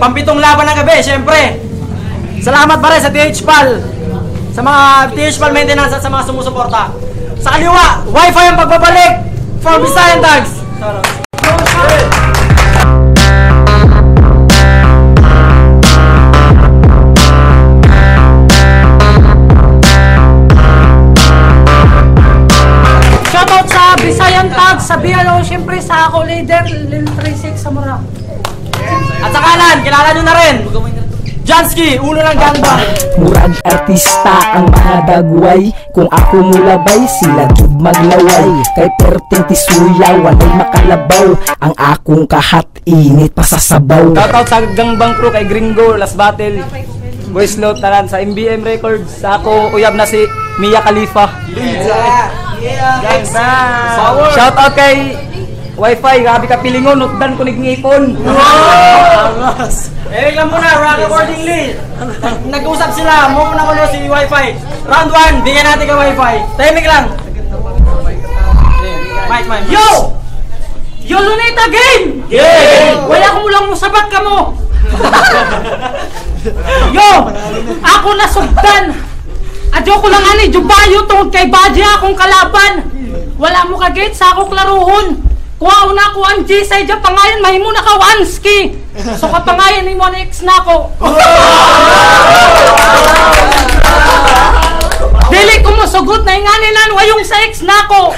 Pampitong laban ng gabi, syempre. Salamat pare sa THPAL. Sa mga THPAL maintenance at sa mga sumusuporta. Sa kaliwa, Wi-Fi ang pagbabalik for Visayan Tags. Shoutout sa Visayan Tags, sa BLO, syempre sa ako leader, Lil 36 sa Mura. At sa kanan, kilala nyo na rin. Jansky, ulo ng ganda. Murag artista ang mga dagway. Kung ako mulabay, sila jud maglaway. Kay perting tisuya, walay makalabaw. Ang akong kahat, init pa sa sabaw. Shoutout sa Gangbang Crew, kay Gringo, Last Battle, Voice Note, talan sa MBM Records. Sa ako, uyab na si Mia Khalifa. Shoutout kay Wi-Fi, grabe ka pilingon, nutdan ko nagngipon. Eh, lang muna, round accordingly. Nag-usap sila, muna ko si Wi-Fi. Round 1, bigyan natin ka Wi-Fi. Timing lang. Mike. Yo! Yo, Luneta, game! Game! Wala ko lang mo, sabat ka mo! Yo! Ako na sugdan! Adyo ko lang ani, jubayo tungkol kay Baji akong kalaban! Wala mo kagit sa ako klaruhon! Kuha na ko ang G sa idya pangayan, mahimo na ka Wanski! So kapangayan ni mo na X na ko! Dili ko mo sugot na inganinan wayong sa X na ko!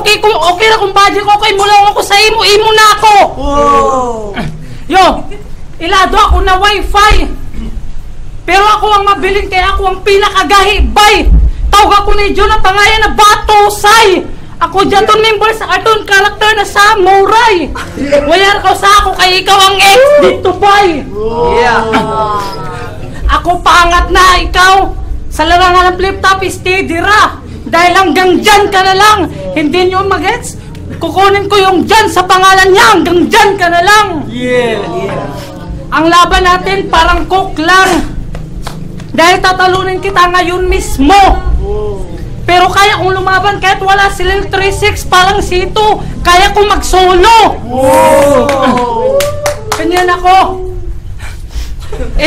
Okay na kung Baji ko, okay mo lang ako sa imo na ako! Yo! Ilado ako na Wi-Fi! Pero ako ang mabiling kaya ako ang pinakagahibay! Tawag ako ni John na pangayan na Batosay! Ako dyan itong member sa cartoon character na Samurai! Wala ka sa ako kay ikaw ang ex dito bay! Ako pangat na ikaw! Sa larangan ng flip-top steady ra! Dahil hanggang dyan ka na lang! Hindi nyo mag-gets? Kukunin ko yung dyan sa pangalan niya! Hanggang dyan ka na lang! Ang laban natin parang cook lang! Dahil tatalunin kita ngayon mismo! Pero kaya kong lumaban kahit wala si Lil 36 parang sito. Kaya kong mag-solo. Ganyan ako.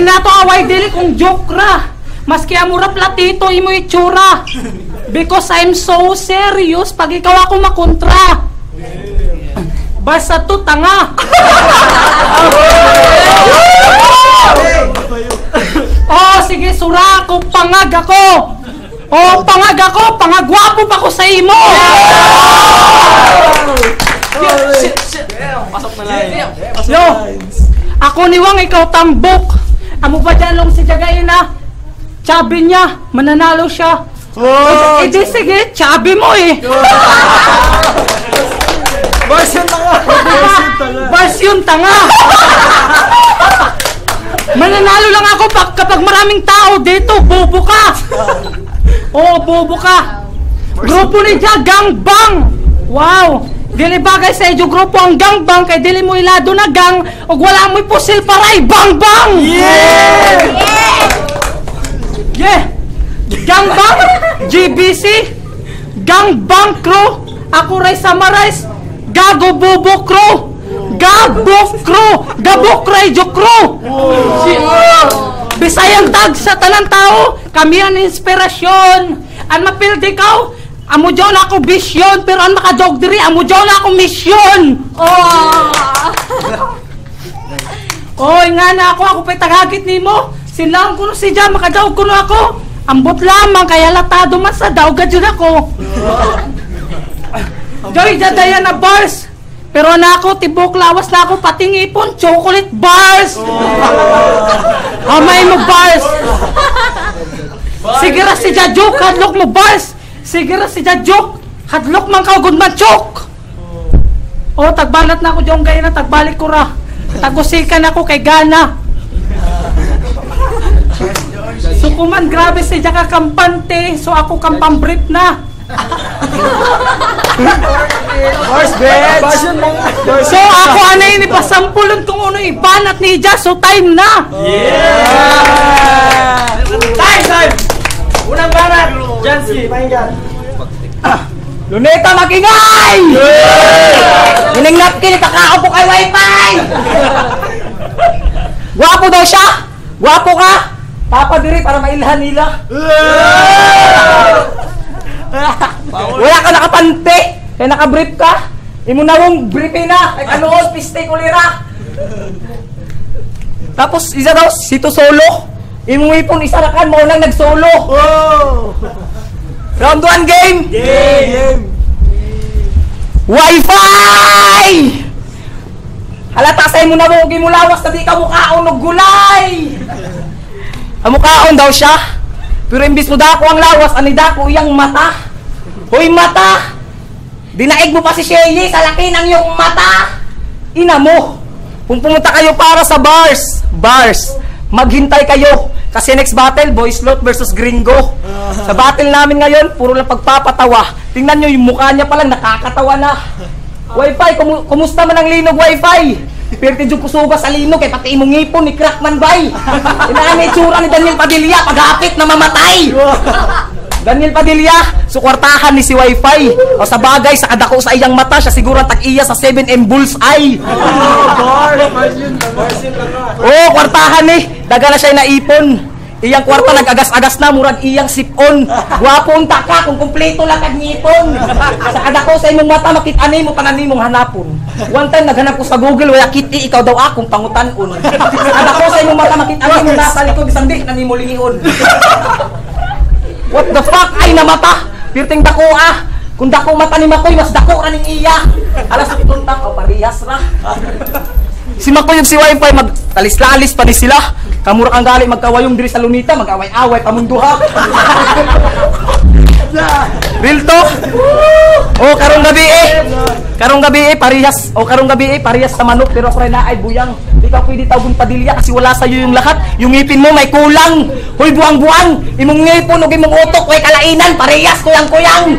Nato away dili kong joke ra. Maski amura platito imo itsura. Because I'm so serious pag ikaw ako makontra. Basta to tanga. Oh, sige sura ako, pangag ako. Oh, pangag ako, pangagwapo pa ko sa imo! Pasok na lang. Yo! Ako niwang ikaw tambok! Amo ba dyan lang si Jagayin na? Chabi niya, mananalo siya. Di sige, chabi mo eh! Version tanga! Version tanga! Mananalo lang ako kapag maraming tao dito, bobo ka! Oo, bobo ka! Grupo ni Diya, gangbang! Wow! Dili bagay sa iyo grupo ang gangbang kay dili mo ilado na gang o wala mo'y pusil paray, bang-bang! Yeah! Gangbang! GBC! Gangbang crew! Ako ray Samarais! Gago bobo crew! Gabok crew! Gabok radio crew! Bisayang tag sa tanang tao, kami ang inspirasyon. Ang mapildi ikaw, amo dyan ako bisyon, pero ang makadog diri, amo dyan ako misyon. Oy, nga na ako pa'y tagagit ni mo. Silang ko no si dyan, makadawag ko no ako. Ambot lamang, kaya latado man sa dawgad yun ako. Joy, dadayan na bars. Pero na ako, tibok lawas na ako, pating ipon, chocolate bars! Amay mo bars! Sige ra si Jajok, hadlok mo bars! Sige ra si Jajok, hadlok man ka, good man chok! O, tagbalat na ako diyong gaya na, tagbalik ko ra. Tagusikan ako kay Gana. Sukuman, grabe si Jaka kampante, so ako kampambrip na. So ako anay ni pasampulon kung ano ibanat ni Ija, so time na. Time! Unang banat, Jansky, pakinggan. Luneta, makingay! Hining napkin, itakao po kay Wi-Fi! Gwapo daw siya! Gwapo ka! Papadiri para mailhan nila. Wala ka nakapante! Kaya nakabrief ka! Imo na mong briefin na! Kaya kanoon, piste kulira! Tapos isa daw, sito solo! Imo ipon, isarakan mo nang nag-solo! Round 1 game! Game! Wi-Fi! Halata sa imo na mo, mo lawas na di ka mukhaon og gulay! Ang mukhaon daw siya. Pero imbis mo dako ang lawas, ani dako iyang mata. Hoy mata! Dinaig mo pa si Shelly sa laki ng iyong mata! Ina mo! Kung pumunta kayo para sa bars, maghintay kayo. Kasi next battle, Boys Lot versus Gringo. Sa battle namin ngayon, puro lang pagpapatawa. Tingnan nyo, yung mukha niya palang nakakatawa na. Wi-Fi, kumusta man ang linog Wi-Fi? Perti dyan kusuga sa linog, kay pati imong ngipon ni Crackman Bay. Inaan na itsura ni Daniel Padilla, pag-apit na mamatay. Daniel Padilla, sukwartahan ni si Wi-Fi. O sa bagay, sa kadako sa iyang mata, siya siguro tag-iya sa 7M Bullseye. Oh, kwartahan ni. Daga na siya naipon. Iyang kwarta nag-agas-agas na, murag iyang sipon. Gwapong taka kung kumpleto lang kag-ngipon. Sa kadako sa imong mata, makit-ani mo tanan mong hanapon. One time, naghanap ko sa Google, wala kiti, ikaw daw akong pangutanon. Sa kadako sa imong mata, makit-ani mo nasa likod, isang di, na mo lingion. What the fuck? Ay, na mata! Pirting dako ah! Kung dako mata ni Makoy, mas dako raning iya! Alas sa pituntak, o parehas ra! Si Makoy yung si Wi-Fi, magtalis-lalis pa ni sila! Kamura kang gali, magkawayong diri sa Lunita, mag-away-away, pamunduha! Real talk! Oh, karong gabi parehas! Oh, karong gabi parehas sa manok, pero ako rin na ay buyang! Di ka pwede tawagong Padilla kasi wala sa'yo yung lahat. Yung ngipin mo may kulang. Hoy, buwang-buwang. Imong ngipon o imong utok, way kalainan. Parehas, kuyang-kuyang.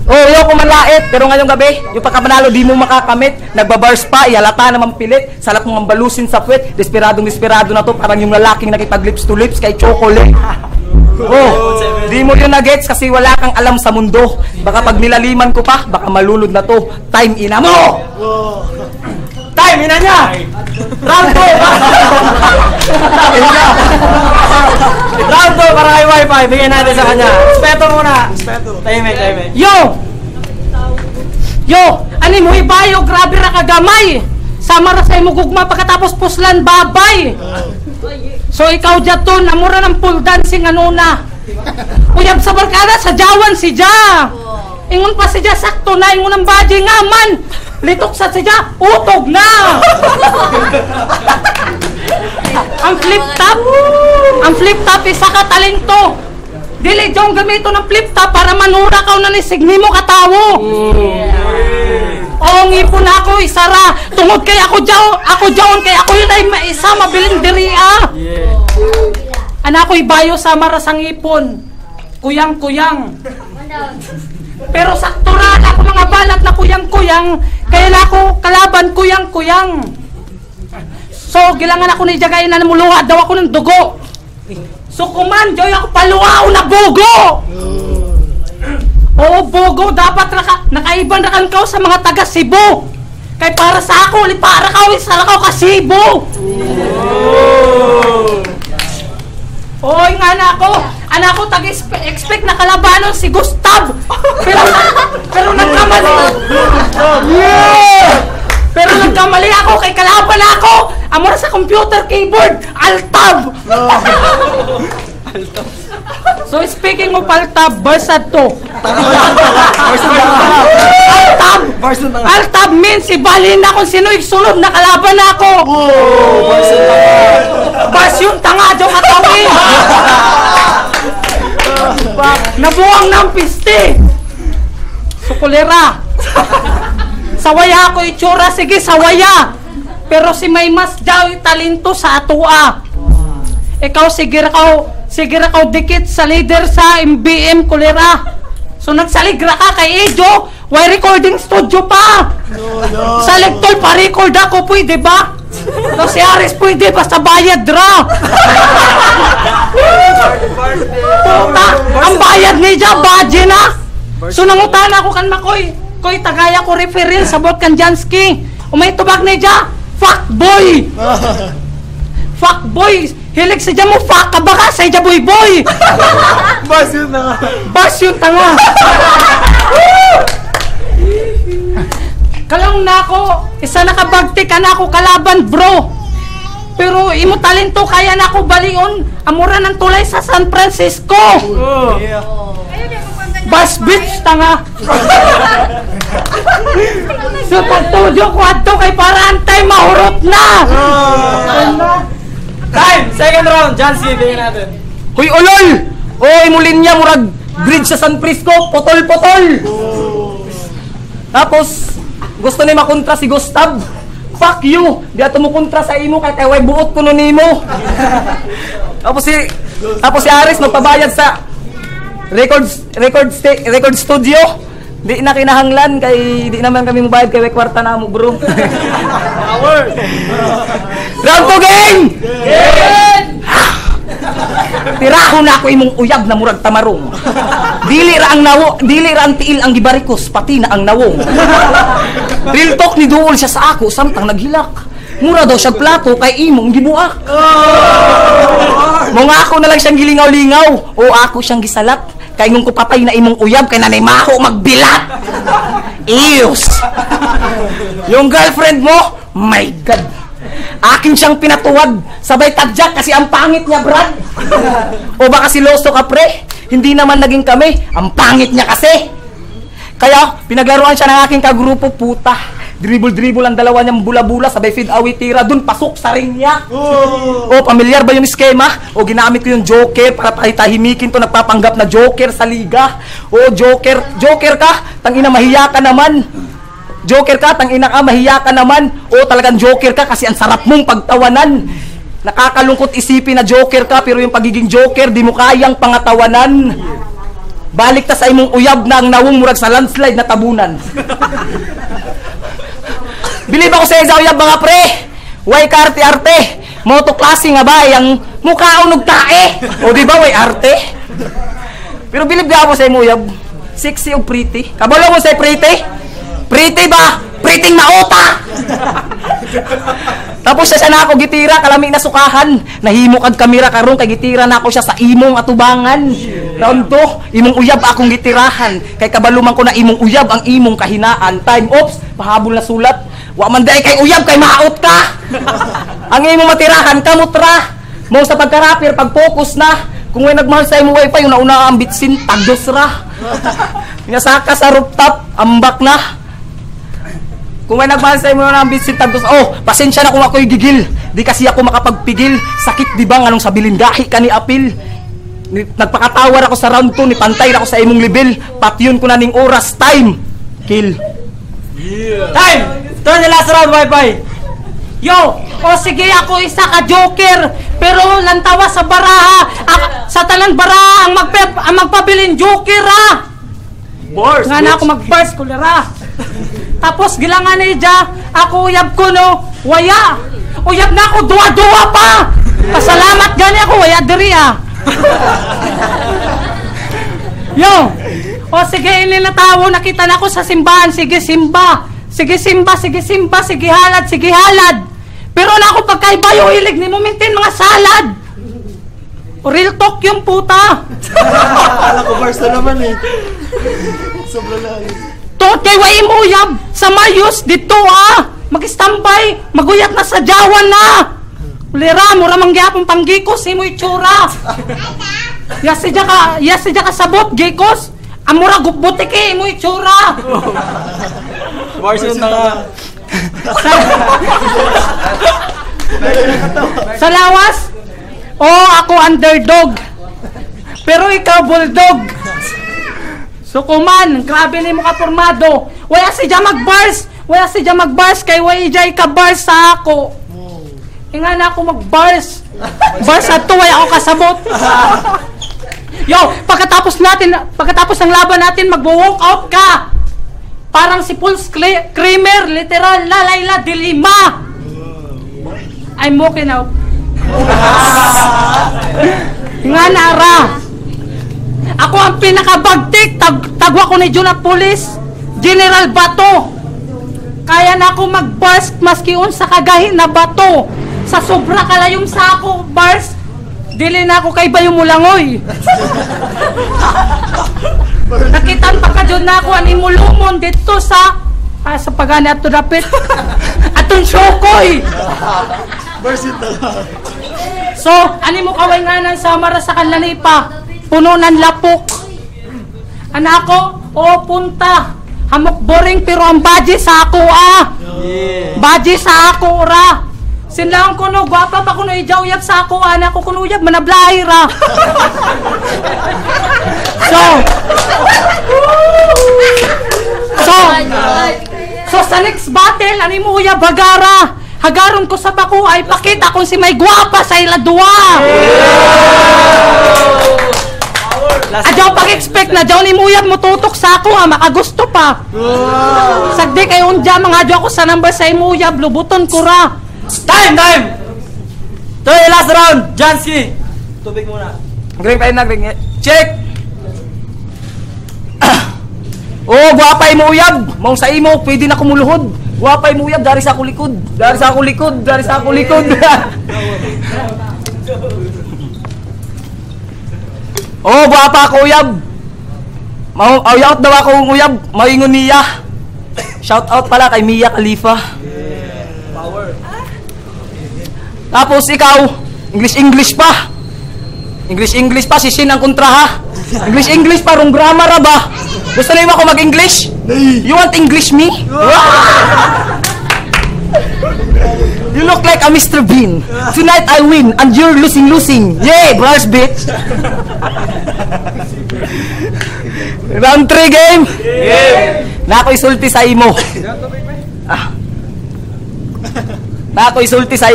Oh, yo kumalait. Pero ngayong gabi, yung pagkapanalo, di mo makakamit. Nagbabars pa, ihalata na mampilit. Salap mo mambalusin sa puwet. Desperadong na to. Parang yung lalaking nakipag-lips to lips kay chocolate. Oh, di mo yun na-gets kasi wala kang alam sa mundo. Baka pag nilaliman ko pa, baka malulod na to. Time ina mo! Time, ina niya! Round 2! Round 2 para kay Wi-Fi. Bigyan natin sa kanya. Respeto muna. Time. Yo! Ani mo ibayo, grabe ra kagamay! Sama ra sa imo gugma pagkatapos puslan babay! So ikaw dyaton, amura ng pool dancing anuna. Uyab sa barkada, sa jawan si Ja! Ingon pa si Ja, sakto na, ingon ang badge nga man! Litok sa siya, utog na! Ang flip top isa ka talento. Dili jong gamito ng flip top para manura ka na ni signi mo katawo. Oo, ngipon ako isara. Tungod kay ako jaon kay ako yun ay maisa mabiling diriya. Anak ko ibayo sa marasang ipon. Kuyang. Pero sakto ra ako mga balat na kuyang-kuyang, kaya na ako kalaban kuyang-kuyang. So, gilangan ako ni Jagay na namuluha daw ako ng dugo. So, kumanjoy ako paluwao na bugo. Oo, bugo, dapat nakaiban na kan sa mga taga Cebu. Kay para sa ako, para ka, isa ka ka-Cebu. Oy, nga na ako. Anak ko, tag-expect na kalabanon si Gustav. Pero nagkamali. Pero nagkamali ako kay kalaban ako. Amor sa computer keyboard, Altab. So speaking of Altab, Barsad to. Altab means ibalhin na kung sino igsunod na kalaban ako. Bars yung tanga dyan katawin. Nabuang ng piste. Sukulera. Sawaya ako itsura, sige sawaya. Pero si may mas daw talento sa atua. Ikaw sige ra dikit sa leader sa MBM kulera. So nagsaligra ka kay Ejo, why recording studio pa? Sa Lectol pa record ako pwede ba? No si Aris pwede basta bayad ra. Ang bayad ni Ja badge na. So nangutan ako kan Makoy. Koy tagaya ko referral sa Bot Kanjanski. Umay tubag ni Ja. Fuckboy! Fuckboy! Hilig sa mo fuck ka baka sa boy boy! Bas yun na nga. Bas yung tanga! Kalong na ako, isa nakabagti ka na ako kalaban bro! Pero imo talento kaya na ako balion, amura ng tulay sa San Francisco! Bas bitch tanga! So pagtudio ko ato kay para antay mahurot na! Time! Second round! John C. Tingnan natin. Hoy ulol! Oy mulin niya murag bridge sa San Francisco, potol-potol. Tapos gusto ni makontra si Gustav. Fuck you! Di ato mo kontra sa imo kay way buot kuno nimo. Tapos si Aris magpabayad sa record studio. Di na kinahanglan kay di naman kami mabayad kay kwarta na mo bro. Round 2 game! Tirahon na ako imong uyab na murag tamarong. Dili ra ang tiil ang gibarikos, pati na ang nawong. Real talk ni duol siya sa ako samtang naghilak. Mura daw siya plato kay imong gibuak. Mga ako na lang siyang gilingaw-lingaw o ako siyang gisalat. Kay nung kupatay na imong uyab kay nanay maho magbilat. Ews. Yung girlfriend mo, my God. Akin siyang pinatuwad. Sabay tadyak kasi ang pangit niya, Brad. O baka si Loso ka, pre? Hindi naman naging kami. Ang pangit niya kasi. Kaya, pinaglaruan siya ng aking kagrupo, puta. Dribble ang dalawa niyang bula-bula. Sabay feed away tira. Dun, pasok sa ring niya. O, pamilyar ba yung skema? O, ginamit ko yung joker para tahimikin to nagpapanggap na joker sa liga. O, joker ka. Tangina, mahiya ka naman. Joker ka, tangina ka, mahiya ka naman. O talagang joker ka kasi ang sarap mong pagtawanan. Nakakalungkot isipin na joker ka pero yung pagiging joker di mo kayang pangatawanan. Balik ta sa imong uyab na ang nawong murag sa landslide na tabunan. Bilib ako sa isa uyab mga pre. Way karte-arte. Moto klase nga ba yang mukha unog tae. O di ba way arte? Pero bilib ka ako sa imong uyab. Sexy o pretty. Kabalo mo sa pretty? Pretty ba? Pretty na ota! Tapos siya na ako gitira, kalami na sukahan. Nahimo kag kamera karon kay gitira na ako siya sa imong atubangan. Round 2, imong uyab akong gitirahan. Kay kabaluman ko na imong uyab ang imong kahinaan. Time ops, pahabol na sulat. Wa man day kay uyab kay maot ka. Ang imong matirahan kamutra. Mo sa pagkarapir pag-focus na. Kung may nagmahal sa imong wifi, yung nauna ang bitsin tagdos ra. Pinasaka sa rooftop, ambak na. Kung may nagmahal sa imo na ang bitsin tagdos, oh, pasensya na kung ako'y gigil. Di kasi ako makapagpigil. Sakit di ba nganong sa bilindahi ka ni apil. Nagpakatawar ako sa round 2, ni pantay ako sa imong level. Patyon ko na ning oras, time. Kill. Yeah. Time! Turn the last round, Wi-Fi. Yo, o sige ako isa ka joker. Pero lantawa sa baraha. Sa talang baraha ang magpabilin joker ha. Bars, nga na ako mag-burst kulera. Tapos gilangan ni Dja, ako uyab ko no, waya. Uyab na ako, duwa-duwa pa. Pasalamat gani ako, waya diri ah. Yo, o sige, ininatawo, nakita na ako sa simbahan, sige simba. Sige simba, sige simba, sige halad, sige halad. Pero na ako pagkaibayo, hilig ni mo maintain mga salad. Real talk yung puta. Alam ko, bars na naman eh. Sobra lang. Tot kay way mo uyab sa mayos dito ah. Mag-standby, maguyat na sa Jawan na. Ulira mo ra mangyapon panggikos imo itsura. Yasi ka sabot gikos. Amura gubutiki imo itsura. Bars yun na nga. Sa lawas, oh ako underdog. Pero ikaw bulldog. Sukuman, grabe ni mo ka formado. Wala si Dja magbars kay wala Dja ka-bars sa ako. Nga na ako mag-bars. Bars at to, wala ako kasabot. Yo, pagkatapos ng laban natin, mag-walk out ka. Parang si Paul Creamer, literal na Layla de Lima. I'm walking out. Nga na ra. Ako ang pinakabagtik, tagwa ko ni Juna Police, General Bato. Kaya na ako mag-burst maski unsa kagahi na bato. Sa sobra kalayong sa ako burst. Dili na ako kay Bayo Mulangoy. Nakitan pa ka dyan na ako ani mulumon dito sa pagani ato dapit. Atong Shokoy. So, ani mo kaway nga ng samara sa kanlanipa. Puno ng lapok. Anako, punta. Hamok boring pero ang baji sa ako Baji sa ako ra. Sinlang ko no, gwapa pa kuno ijawyab sa ako anak ko kunuyab manablahi ra. So sa next battle, ani mo uyab bagara. Hagaron ko sa bako ay pakita kung si may gwapa sa ila duwa. Adyaw pag-expect na adyaw ni Muyab mo tutok sa ako makagusto pa. Sagdi kay undya mga adyaw ko sa number sa Muyab lubuton ko ra. Time! Ito yung last round, Jansky. Tubig muna. Green pa na, green. Check! Oh, guwapay mo uyab. Maong sa imo, pwede na kumuluhod. Guwapay mo uyab, dari sa ako likod. Dari sa ako likod. Oh, guwapa ako uyab. Out daw ako uyab. Maingon niya. Shout out pala kay Mia Khalifa. Power. Tapos ikaw, English pa. English pa, sisin ang kontra ha. English pa, rong grammar ba? Gusto na ako mag-English? You want English me? You look like a Mr. Bean. Tonight I win and you're losing. Yeah, brush bitch. Round 3 game. Na ako isulti sa imo. Na ako isulti sa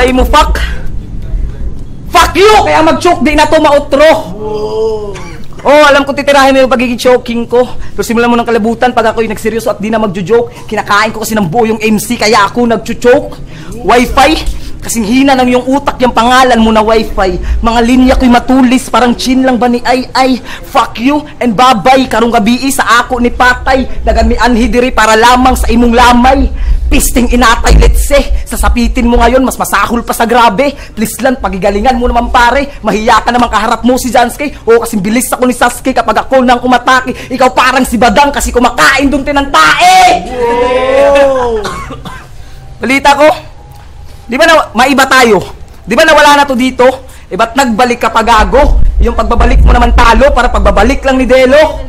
imo. Fuck you! Kaya mag-choke di na to mautro. Oh, alam ko titirahin mo yung pagiging choking ko. Pero simulan mo ng kalabutan pag ako'y nagseryoso at di na magjo-joke. Kinakain ko kasi ng buo yung MC kaya ako nagcho-choke. Wi-Fi? Kasing hina ng yung utak yung pangalan mo na Wi-Fi. Mga linya ko'y matulis parang chin lang ba ni ay. Fuck you and babay. Karong gabi sa ako ni Patay. Dagan mi anhi diri para lamang sa imong lamay. Pisting inatay, let's say. Sasapitin mo ngayon, mas masahol pa sa grabe. Please lang, pagigalingan mo naman pare. Mahiya ka naman kaharap mo si Jansuke. O kasing bilis ako ni Sasuke kapag ako nang umatake. Ikaw parang si Badang kasi kumakain dun tinantae. Balita ko, di ba na maiba tayo? Di ba nawala na to dito? E ba't nagbalik ka pa gago? Yung pagbabalik mo naman talo para pagbabalik lang ni Delo.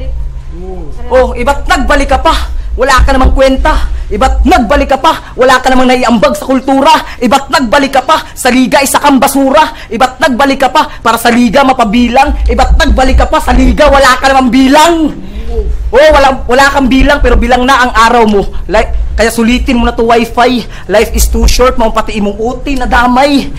Oh, iba't nagbalik ka pa? Wala ka namang kwenta. Iba't nagbalik ka pa? Wala ka namang naiambag sa kultura. Iba't nagbalik ka pa? Sa liga isa kang basura. Iba't nagbalik ka pa? Para sa liga mapabilang. Iba't nagbalik ka pa? Sa liga wala ka namang bilang. Oh, wala kang bilang pero bilang na ang araw mo. Kaya sulitin mo na to Wi-Fi. Life is too short, mong pati imong uti na damay.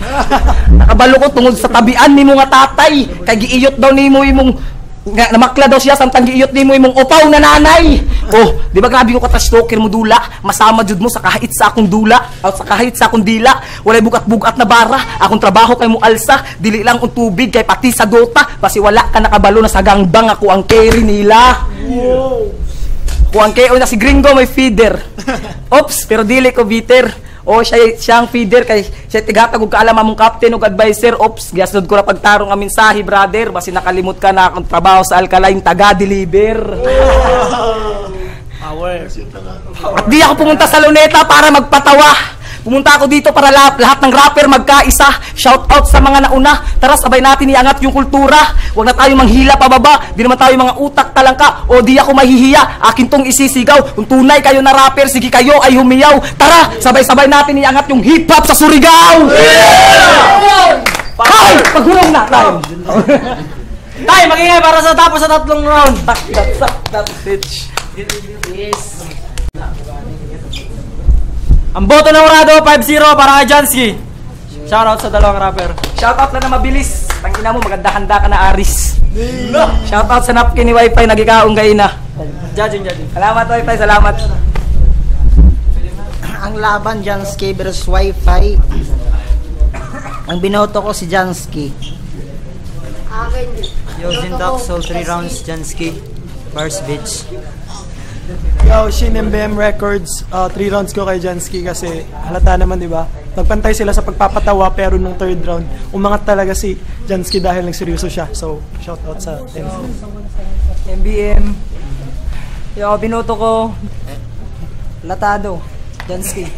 Nakabalo ko tungod sa tabian ni mo nga tatay. Kay giiyot daw ni mo imong namakla daw siya samtang giiyot ni mo imong upaw na nanay. Oh, di ba grabe ko ka-stalker mo dula? Masama jud mo sa kahit sa akong dula, o sa kahit sa akong dila. Walay bugat-bugat na bara. Akong trabaho kay mo alsa, dili lang ang tubig kay pati sa dota. Basi wala ka nakabalo na sa gangbang ako ang carry nila. Kuang kayo na si Gringo may feeder. Oops, pero dili ko bitter. O siya ang feeder kay siya tigatag og kaalam among captain ug advisor. Oops, giasod ko ra pagtarong ang mensahe brother basi nakalimot ka na akong trabaho sa Alkaline taga-deliver. Power. At di ako pumunta sa Luneta para magpatawa. Pumunta ako dito para lahat ng rapper magkaisa. Shout out sa mga nauna. Tara sabay natin iangat yung kultura. Huwag na tayo manghila pababa. Di naman tayo mga utak talangka. O di ako mahihiya. Akin tong isisigaw. Kung tunay kayo na rapper, sige kayo ay humiyaw. Tara, sabay-sabay natin iangat yung hip hop sa Surigao. Hay! Paghulong na tayo. Tayo, magingay para sa tapos sa tatlong round. That bitch. Yes. Ang boto ng Urado, 5-0 para kay Jansky. Shoutout sa dalawang rapper. Shoutout lang na mabilis. Tangina mo, maganda-handa ka na Aris. Shoutout sa napkin ni Wi-Fi, nagikaong kayo na. Judging. Salamat Wi-Fi, salamat. Ang laban Jansky versus Wi-Fi. Ang binoto ko si Jansky. Yo, Zindox, so 3 rounds, Jansky. First bitch. Yo, Shin MBM Records, 3 rounds ko kay Jansky kasi halata naman, di ba? Nagpantay sila sa pagpapatawa pero nung 3rd round, umangat talaga si Jansky dahil nagseryoso siya. So, shout out sa MBM. Yo, binoto ko. Latado. Jansky.